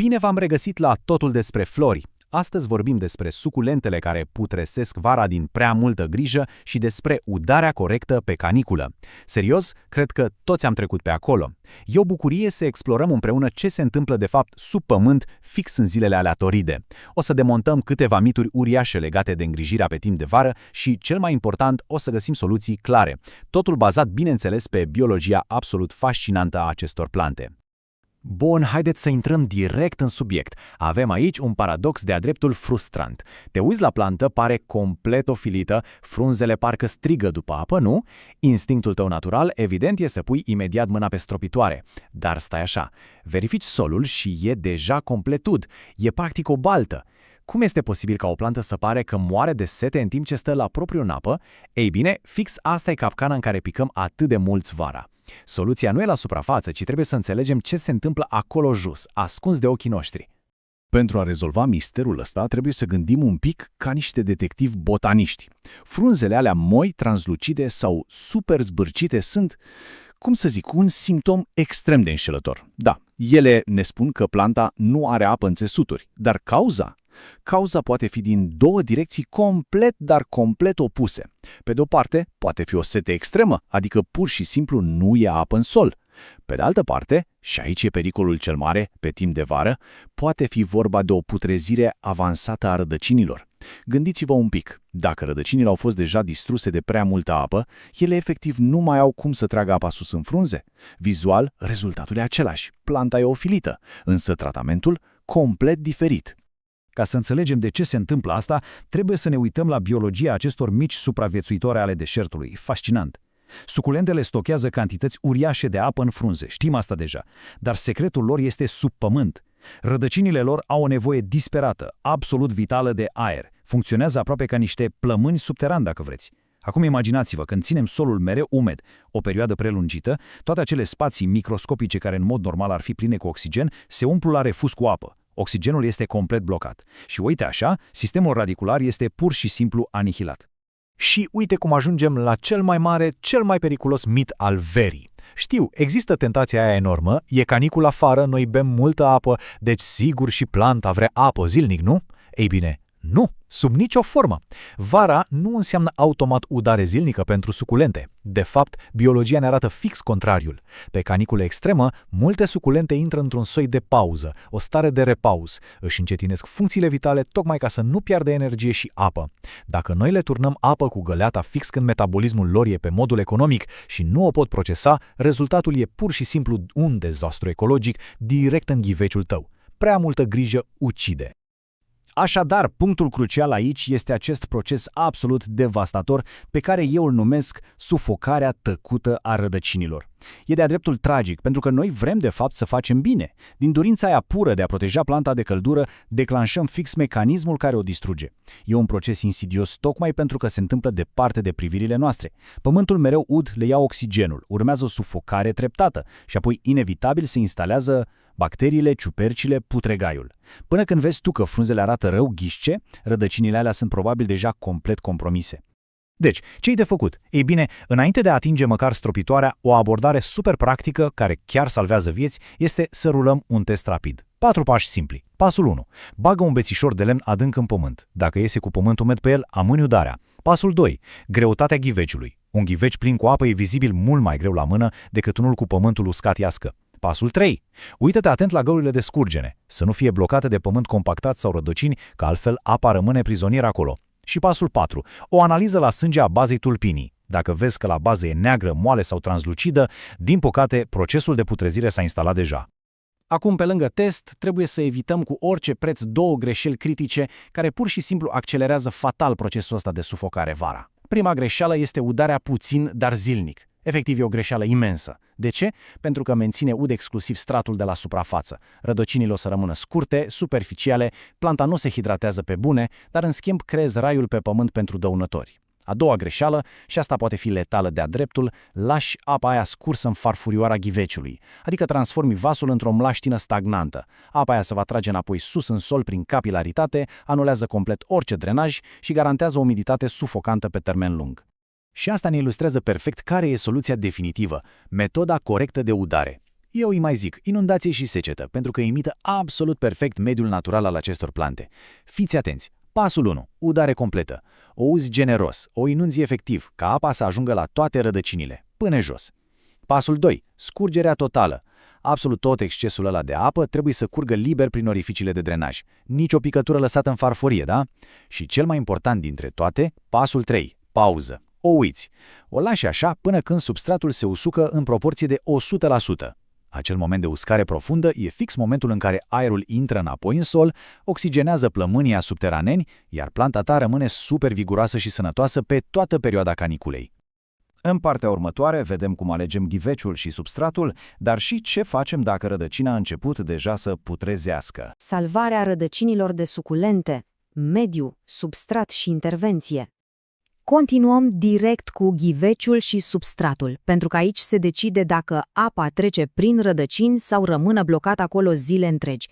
Bine v-am regăsit la Totul despre flori. Astăzi vorbim despre suculentele care putresesc vara din prea multă grijă și despre udarea corectă pe caniculă. Serios, cred că toți am trecut pe acolo. E o bucurie să explorăm împreună ce se întâmplă de fapt sub pământ fix în zilele alea toride. O să demontăm câteva mituri uriașe legate de îngrijirea pe timp de vară și, cel mai important, o să găsim soluții clare. Totul bazat, bineînțeles, pe biologia absolut fascinantă a acestor plante. Bun, haideți să intrăm direct în subiect. Avem aici un paradox de-a dreptul frustrant. Te uiți la plantă, pare complet ofilită, frunzele parcă strigă după apă, nu? Instinctul tău natural, evident, e să pui imediat mâna pe stropitoare. Dar stai așa, verifici solul și e deja complet ud. E practic o baltă. Cum este posibil ca o plantă să pare că moare de sete în timp ce stă la propriu în apă? Ei bine, fix asta e capcana în care picăm atât de mulți vara. Soluția nu e la suprafață, ci trebuie să înțelegem ce se întâmplă acolo jos, ascuns de ochii noștri. Pentru a rezolva misterul ăsta, trebuie să gândim un pic ca niște detectivi botaniști. Frunzele alea moi, translucide sau super zbârcite sunt, cum să zic, un simptom extrem de înșelător. Da, ele ne spun că planta nu are apă în țesuturi, dar cauza? Cauza poate fi din două direcții complet opuse. Pe de-o parte, poate fi o sete extremă, adică pur și simplu nu e apă în sol. Pe de altă parte, și aici e pericolul cel mare, pe timp de vară, poate fi vorba de o putrezire avansată a rădăcinilor. Gândiți-vă un pic, dacă rădăcinile au fost deja distruse de prea multă apă, ele efectiv nu mai au cum să tragă apa sus în frunze. Vizual, rezultatul e același, planta e ofilită, însă tratamentul complet diferit. Ca să înțelegem de ce se întâmplă asta, trebuie să ne uităm la biologia acestor mici supraviețuitoare ale deșertului. Fascinant! Suculentele stochează cantități uriașe de apă în frunze, știm asta deja, dar secretul lor este sub pământ. Rădăcinile lor au o nevoie disperată, absolut vitală de aer. Funcționează aproape ca niște plămâni subterani, dacă vreți. Acum imaginați-vă, când ținem solul mereu umed o perioadă prelungită, toate acele spații microscopice care în mod normal ar fi pline cu oxigen se umplu la refuz cu apă. Oxigenul este complet blocat. Și uite așa, sistemul radicular este pur și simplu anihilat. Și uite cum ajungem la cel mai mare, cel mai periculos mit al verii. Știu, există tentația aia enormă, e canicul afară, noi bem multă apă, deci sigur și planta vrea apă zilnic, nu? Ei bine, nu, sub nicio formă. Vara nu înseamnă automat udare zilnică pentru suculente. De fapt, biologia ne arată fix contrariul. Pe caniculă extremă, multe suculente intră într-un soi de pauză, o stare de repaus. Își încetinesc funcțiile vitale tocmai ca să nu piardă energie și apă. Dacă noi le turnăm apă cu găleata fix când metabolismul lor e pe modul economic și nu o pot procesa, rezultatul e pur și simplu un dezastru ecologic direct în ghiveciul tău. Prea multă grijă ucide. Așadar, punctul crucial aici este acest proces absolut devastator pe care eu îl numesc sufocarea tăcută a rădăcinilor. E de-a dreptul tragic, pentru că noi vrem de fapt să facem bine. Din dorința aia pură de a proteja planta de căldură, declanșăm fix mecanismul care o distruge. E un proces insidios tocmai pentru că se întâmplă departe de privirile noastre. Pământul mereu ud le ia oxigenul, urmează o sufocare treptată și apoi inevitabil se instalează bacteriile, ciupercile, putregaiul. Până când vezi tu că frunzele arată rău, ghișce, rădăcinile alea sunt probabil deja complet compromise. Deci, ce-i de făcut? Ei bine, înainte de a atinge măcar stropitoarea, o abordare super practică, care chiar salvează vieți, este să rulăm un test rapid. 4 pași simpli. Pasul 1. Bagă un bețișor de lemn adânc în pământ. Dacă iese cu pământ umed pe el, amâni udarea. Pasul 2. Greutatea ghiveciului. Un ghiveci plin cu apă e vizibil mult mai greu la mână decât unul cu pământul uscat iască. Pasul 3. Uită-te atent la găurile de scurgere, să nu fie blocate de pământ compactat sau rădăcini, că altfel apa rămâne prizonieră acolo. Și pasul 4. O analiză la sânge a bazei tulpinii. Dacă vezi că la bază e neagră, moale sau translucidă, din păcate, procesul de putrezire s-a instalat deja. Acum, pe lângă test, trebuie să evităm cu orice preț două greșeli critice care pur și simplu accelerează fatal procesul ăsta de sufocare vara. Prima greșeală este udarea puțin, dar zilnic. Efectiv, e o greșeală imensă. De ce? Pentru că menține ud exclusiv stratul de la suprafață. Rădăcinile o să rămână scurte, superficiale, planta nu se hidratează pe bune, dar în schimb creezi raiul pe pământ pentru dăunători. A doua greșeală, și asta poate fi letală de-a dreptul, lași apa aia scursă în farfurioara ghiveciului, adică transformi vasul într-o mlaștină stagnantă. Apa aia se va trage înapoi sus în sol prin capilaritate, anulează complet orice drenaj și garantează o umiditate sufocantă pe termen lung. Și asta ne ilustrează perfect care e soluția definitivă, metoda corectă de udare. Eu îi mai zic inundație și secetă, pentru că imită absolut perfect mediul natural al acestor plante. Fiți atenți! Pasul 1. Udare completă. O uzi generos, o inunzi efectiv, ca apa să ajungă la toate rădăcinile, până jos. Pasul 2. Scurgerea totală. Absolut tot excesul ăla de apă trebuie să curgă liber prin orificiile de drenaj. Nici o picătură lăsată în farfurie, da? Și cel mai important dintre toate, pasul 3. Pauză. O uiți. O lași așa până când substratul se usucă în proporție de 100%. Acel moment de uscare profundă e fix momentul în care aerul intră înapoi în sol, oxigenează plămânii subteraneni, iar planta ta rămâne super viguroasă și sănătoasă pe toată perioada caniculei. În partea următoare vedem cum alegem ghiveciul și substratul, dar și ce facem dacă rădăcina a început deja să putrezească. Salvarea rădăcinilor de suculente, mediu, substrat și intervenție. Continuăm direct cu ghiveciul și substratul, pentru că aici se decide dacă apa trece prin rădăcini sau rămână blocată acolo zile întregi.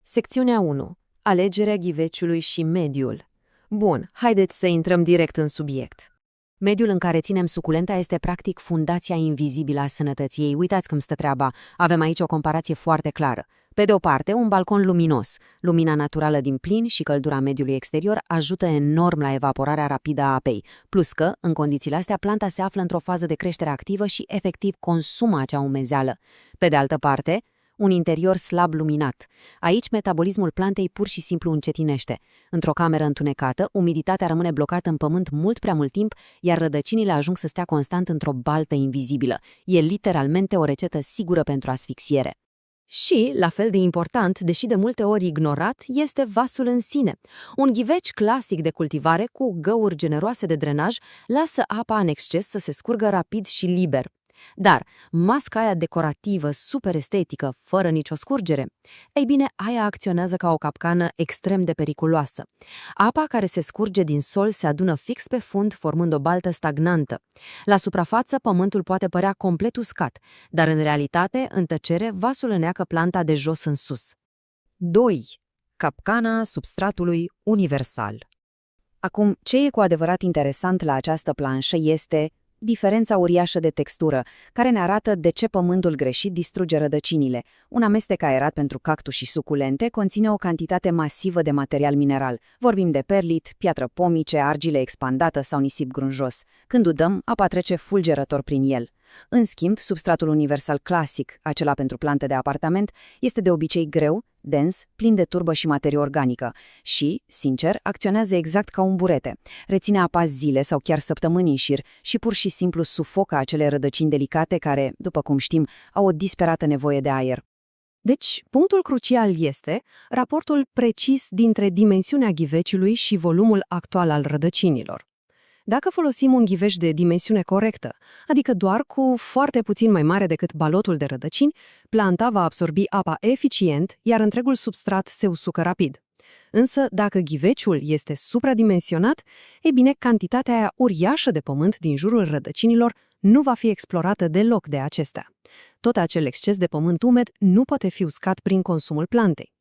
Secțiunea 1. Alegerea ghiveciului și mediul. Bun, haideți să intrăm direct în subiect. Mediul în care ținem suculenta este practic fundația invizibilă a sănătății ei. Uitați cum stă treaba. Avem aici o comparație foarte clară. Pe de o parte, un balcon luminos. Lumina naturală din plin și căldura mediului exterior ajută enorm la evaporarea rapidă a apei, plus că, în condițiile astea, planta se află într-o fază de creștere activă și efectiv consumă acea umezeală. Pe de altă parte, un interior slab luminat. Aici metabolismul plantei pur și simplu încetinește. Într-o cameră întunecată, umiditatea rămâne blocată în pământ mult prea mult timp, iar rădăcinile ajung să stea constant într-o baltă invizibilă. E literalmente o rețetă sigură pentru asfixiere. Și, la fel de important, deși de multe ori ignorat, este vasul în sine. Un ghiveci clasic de cultivare cu găuri generoase de drenaj lasă apa în exces să se scurgă rapid și liber. Dar masca aia decorativă, super estetică, fără nicio scurgere, ei bine, aia acționează ca o capcană extrem de periculoasă. Apa care se scurge din sol se adună fix pe fund, formând o baltă stagnantă. La suprafață, pământul poate părea complet uscat, dar în realitate, în tăcere, vasul îneacă planta de jos în sus. 2. Capcana substratului universal. Acum, ce e cu adevărat interesant la această planșă este diferența uriașă de textură, care ne arată de ce pământul greșit distruge rădăcinile. Un amestec aerat pentru cactus și suculente conține o cantitate masivă de material mineral. Vorbim de perlit, piatră pomice, argile expandată sau nisip grunjos. Când udăm, apa trece fulgerător prin el. În schimb, substratul universal clasic, acela pentru plante de apartament, este de obicei greu, dens, plin de turbă și materie organică și, sincer, acționează exact ca un burete. Reține apa zile sau chiar săptămâni în șir și pur și simplu sufocă acele rădăcini delicate care, după cum știm, au o disperată nevoie de aer. Deci, punctul crucial este raportul precis dintre dimensiunea ghiveciului și volumul actual al rădăcinilor. Dacă folosim un ghiveci de dimensiune corectă, adică doar cu foarte puțin mai mare decât balotul de rădăcini, planta va absorbi apa eficient, iar întregul substrat se usucă rapid. Însă, dacă ghiveciul este supradimensionat, e bine, cantitatea aia uriașă de pământ din jurul rădăcinilor nu va fi explorată deloc de acestea. Tot acel exces de pământ umed nu poate fi uscat prin consumul plantei.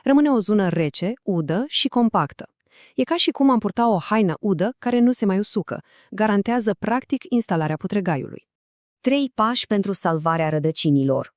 Rămâne o zonă rece, udă și compactă. E ca și cum am purta o haină udă care nu se mai usucă. Garantează practic instalarea putregaiului. 3 pași pentru salvarea rădăcinilor.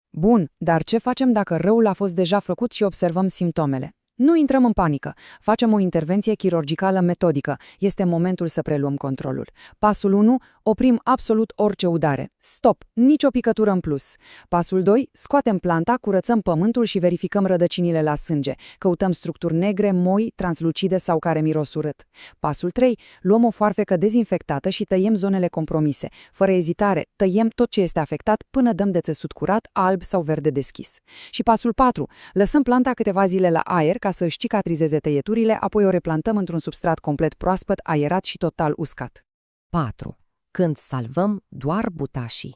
Bun, dar ce facem dacă răul a fost deja făcut și observăm simptomele? Nu intrăm în panică. Facem o intervenție chirurgicală metodică. Este momentul să preluăm controlul. Pasul 1. Oprim absolut orice udare. Stop! Nicio picătură în plus. Pasul 2. Scoatem planta, curățăm pământul și verificăm rădăcinile la sânge. Căutăm structuri negre, moi, translucide sau care miros urât. Pasul 3. Luăm o foarfecă dezinfectată și tăiem zonele compromise. Fără ezitare, tăiem tot ce este afectat până dăm de țesut curat, alb sau verde deschis. Și pasul 4. Lăsăm planta câteva zile la aer ca să își cicatrizeze tăieturile, apoi o replantăm într-un substrat complet proaspăt, aerat și total uscat. 4. Când salvăm doar butașii.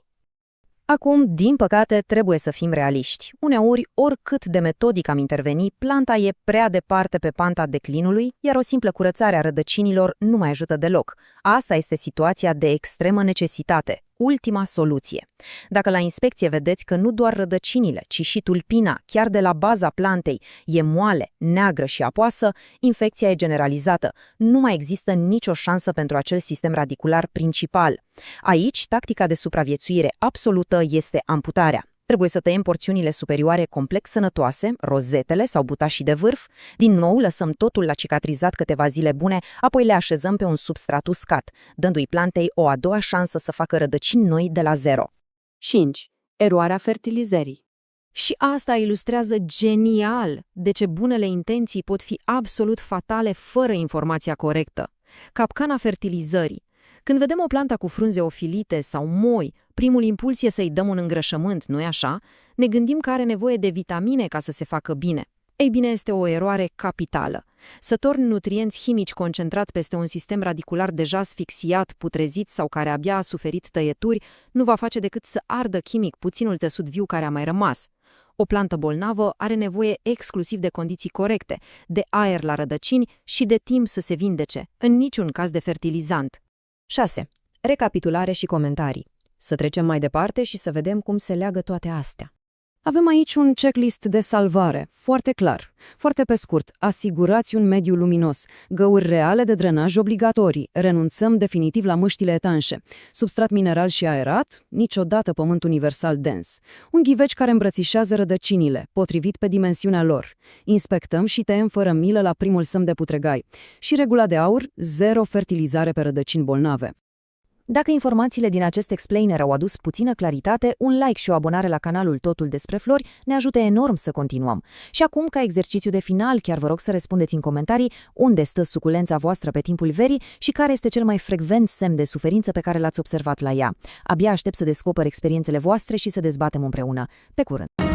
Acum, din păcate, trebuie să fim realiști. Uneori, oricât de metodic am interveni, planta e prea departe pe panta declinului, iar o simplă curățare a rădăcinilor nu mai ajută deloc. Asta este situația de extremă necesitate. Ultima soluție. Dacă la inspecție vedeți că nu doar rădăcinile, ci și tulpina, chiar de la baza plantei, e moale, neagră și apoasă, infecția e generalizată. Nu mai există nicio șansă pentru acel sistem radicular principal. Aici, tactica de supraviețuire absolută este amputarea. Trebuie să tăiem porțiunile superioare complex sănătoase, rozetele sau butașii de vârf. Din nou, lăsăm totul la cicatrizat câteva zile bune, apoi le așezăm pe un substrat uscat, dându-i plantei o a doua șansă să facă rădăcini noi de la zero. 5. Eroarea fertilizării. Și asta ilustrează genial de ce bunele intenții pot fi absolut fatale fără informația corectă. Capcana fertilizării. Când vedem o plantă cu frunze ofilite sau moi, primul impuls e să-i dăm un îngrășământ, nu-i așa? Ne gândim că are nevoie de vitamine ca să se facă bine. Ei bine, este o eroare capitală. Să torni nutrienți chimici concentrați peste un sistem radicular deja asfixiat, putrezit sau care abia a suferit tăieturi, nu va face decât să ardă chimic puținul țesut viu care a mai rămas. O plantă bolnavă are nevoie exclusiv de condiții corecte, de aer la rădăcini și de timp să se vindece, în niciun caz de fertilizant. 6. Recapitulare și comentarii. Să trecem mai departe și să vedem cum se leagă toate astea. Avem aici un checklist de salvare, foarte clar. Foarte pe scurt, asigurați un mediu luminos, găuri reale de drenaj obligatorii, renunțăm definitiv la măștile etanșe, substrat mineral și aerat, niciodată pământ universal dens, un ghiveci care îmbrățișează rădăcinile, potrivit pe dimensiunea lor, inspectăm și tăiem fără milă la primul semn de putregai și regula de aur, 0 fertilizare pe rădăcini bolnave. Dacă informațiile din acest explainer au adus puțină claritate, un like și o abonare la canalul Totul despre Flori ne ajută enorm să continuăm. Și acum, ca exercițiu de final, chiar vă rog să răspundeți în comentarii unde stă suculența voastră pe timpul verii și care este cel mai frecvent semn de suferință pe care l-ați observat la ea. Abia aștept să descoper experiențele voastre și să dezbatem împreună. Pe curând!